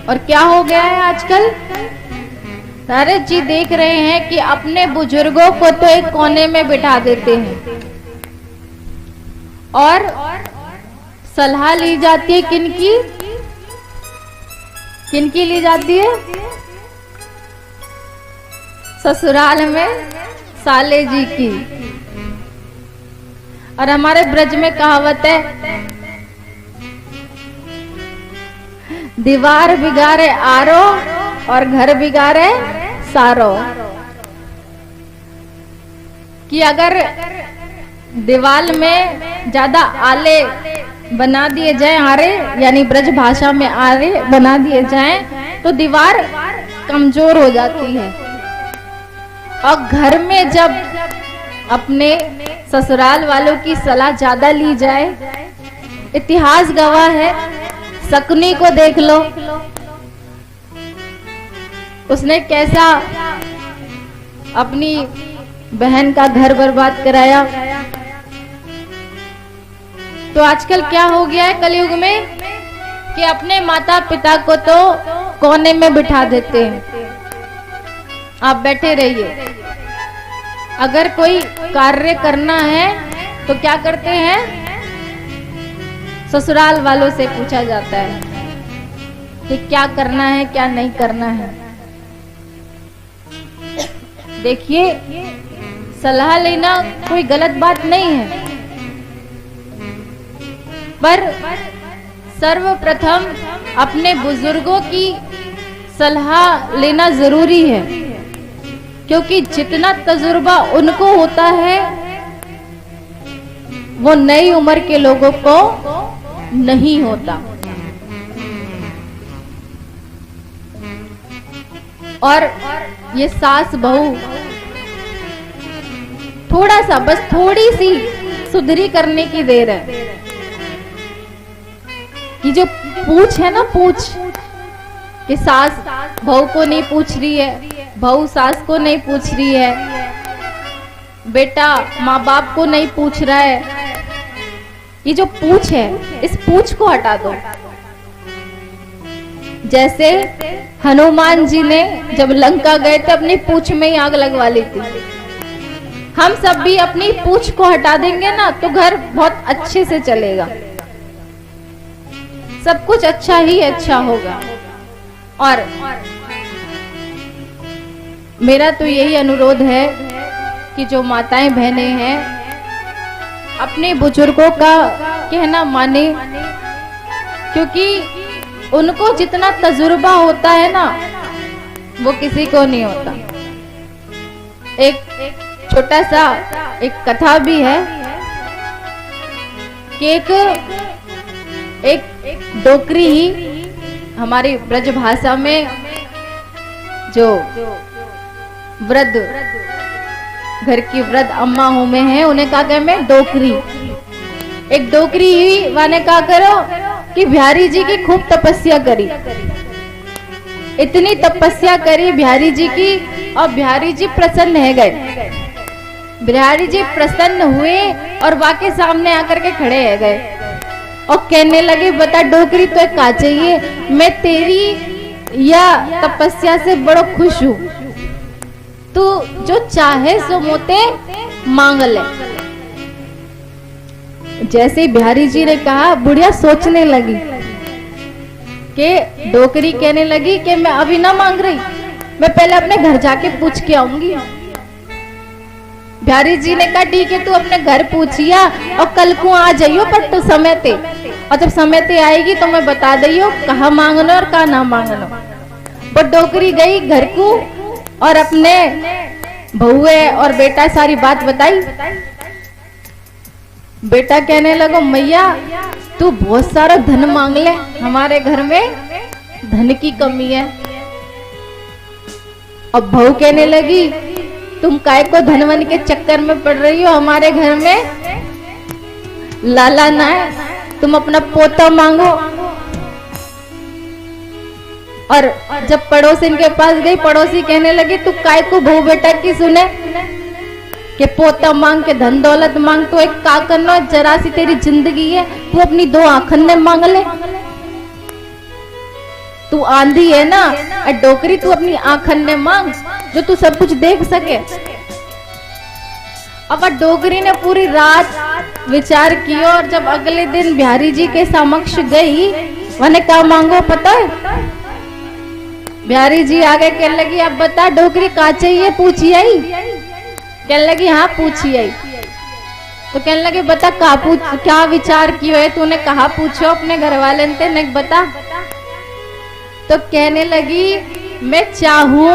और क्या हो गया है आजकल? नारद जी देख रहे हैं कि अपने बुजुर्गों को तो एक कोने में बिठा देते हैं और सलाह ली जाती है किनकी? किनकी ली जाती है? ससुराल में साले जी की। और हमारे ब्रज में कहावत है, दीवार बिगाड़े आरो और घर बिगाड़े सारो। कि अगर दीवार में ज्यादा आले बना दिए जाए, आरे यानी ब्रज भाषा में आरे बना दिए जाएं, तो दीवार कमजोर हो जाती है। और घर में जब अपने ससुराल वालों की सलाह ज्यादा ली जाए, इतिहास गवाह है, शकुनी को देख लो, उसने कैसा अपनी बहन का घर बर्बाद कराया। तो आजकल क्या हो गया है कलयुग में कि अपने माता पिता को तो कोने में बिठा देते हैं, आप बैठे रहिए। अगर कोई कार्य करना है तो क्या करते हैं? ससुराल वालों से पूछा जाता है कि क्या करना है क्या नहीं करना है। देखिए, सलाह लेना कोई गलत बात नहीं है, पर सर्वप्रथम अपने बुजुर्गों की सलाह लेना जरूरी है, क्योंकि जितना तजुर्बा उनको होता है वो नई उम्र के लोगों को नहीं होता। और ये सास बहू थोड़ा सा, बस थोड़ी सी सुधरी करने की देर है। कि जो पूछ है ना, पूछ कि सास बहू को नहीं पूछ रही है, बहू सास को नहीं पूछ रही है, बेटा माँ बाप को नहीं पूछ रहा है, ये जो पूछ है, इस पूछ को हटा दो। जैसे हनुमान जी ने जब लंका गए थे अपनी पूछ में ही आग लगवा ली थी। हम सब भी अपनी पूछ को हटा देंगे ना तो घर बहुत अच्छे से चलेगा, सब कुछ अच्छा ही अच्छा होगा। और मेरा तो यही अनुरोध है कि जो माताएं बहनें हैं अपने बुजुर्गों का कहना माने, क्योंकि उनको जितना तजुर्बा होता है ना वो किसी को नहीं होता। एक छोटा सा एक कथा भी है कि एक डोकरी ही हमारी ब्रज भाषा में जो वृद्ध घर की वृद्ध अम्मा हो में है, उन्हें कहा गया मैं डोकरी। एक डोकरी ही वाने कहा करो कि बिहारी जी की खूब तपस्या करी, इतनी तपस्या करी बिहारी जी की, और बिहारी जी प्रसन्न है गए। बिहारी जी प्रसन्न हुए और वाके सामने आकर के खड़े है गए और कहने लगे, बता डोकरी तो क्या चाहिए, मैं तेरी या तपस्या से बड़ो खुश हूँ, तू जो चाहे सो मोते मांग ले। जैसे बिहारी जी ने कहा, बुढ़िया सोचने लगी कि डोकरी कहने लगी कि मैं अभी ना मांग रही, मैं पहले अपने घर जाके पूछ के आऊंगी। बिहारी जी ने कहा ठीक है, तू अपने घर पूछिया और कल को आ जाइयो, पर तू समय ते, और जब समय ते आएगी तो मैं बता दियो कहाँ मांगना और कहाँ ना मांगना। पर डोकरी गई घर को और अपने बहुए और बेटा सारी बात बताई। बेटा कहने लगो, मैया तू बहुत सारा धन मांग ले, हमारे घर में धन की कमी है। अब बहू कहने लगी, तुम काय को धनवन के चक्कर में पड़ रही हो, हमारे घर में लाला ना है, तुम अपना पोता मांगो। और जब पड़ोसी के पास गई, पड़ोसी कहने लगी, तू काय को बहू बेटा की सुने कि पोता मांग के धन दौलत मांग, तो एक का करना, जरा सी तेरी जिंदगी है, तू अपनी दो आंखन ने मांग ले। तू आंधी है ना, डोकरी तू अपनी आंखन ने मांग जो तू सब कुछ देख सके। अब डोकरी ने पूरी रात विचार किया और जब अगले दिन बिहारी जी के समक्ष गई, मैंने क्या मांगो पता है? बिहारी जी आगे कहने लगी, अब बता डोकरी का चाहिए, पूछी आई। कहने लगी हाँ पूछी आई। तो कहने लगे बता क्या विचार कियो है तूने, कहा पूछो अपने घर वाले ने, नहीं बता। तो कहने लगी मैं चाहूं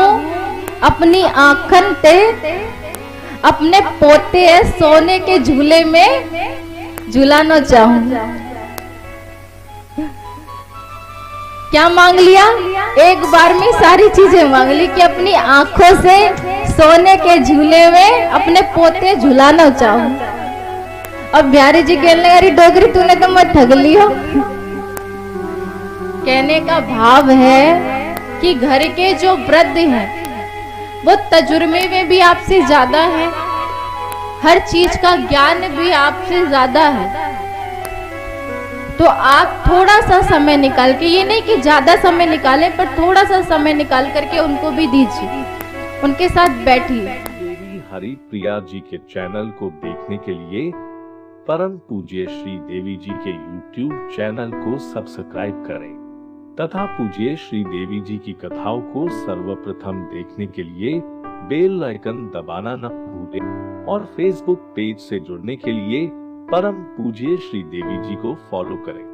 अपनी आंखन ते अपने पोते सोने के झूले में झूलाना चाहूं। क्या मांग लिया? एक बार में सारी चीजें मांग ली कि अपनी आंखों से सोने के झूले में अपने पोते झुलाना चाहूं। अब बिहारी जी कहने लगे अरे डोगरी तूने तो मत ठग लियो। कहने का भाव है कि घर के जो वृद्ध हैं वो तजुर्बे में भी आपसे ज्यादा है, हर चीज का ज्ञान भी आपसे ज्यादा है। तो आप थोड़ा सा समय निकाल के, ये नहीं कि ज्यादा समय निकालें, पर थोड़ा सा समय निकाल करके उनको भी दीजिए, उनके साथ बैठिए। देवी हरिप्रिया जी के चैनल को देखने के लिए परम पूज्य श्री देवी जी के YouTube चैनल को सब्सक्राइब करें तथा पूज्य श्री देवी जी की कथाओं को सर्वप्रथम देखने के लिए बेल आइकन दबाना न भूलें और Facebook पेज से जुड़ने के लिए परम पूज्य श्री देवी जी को फॉलो करें।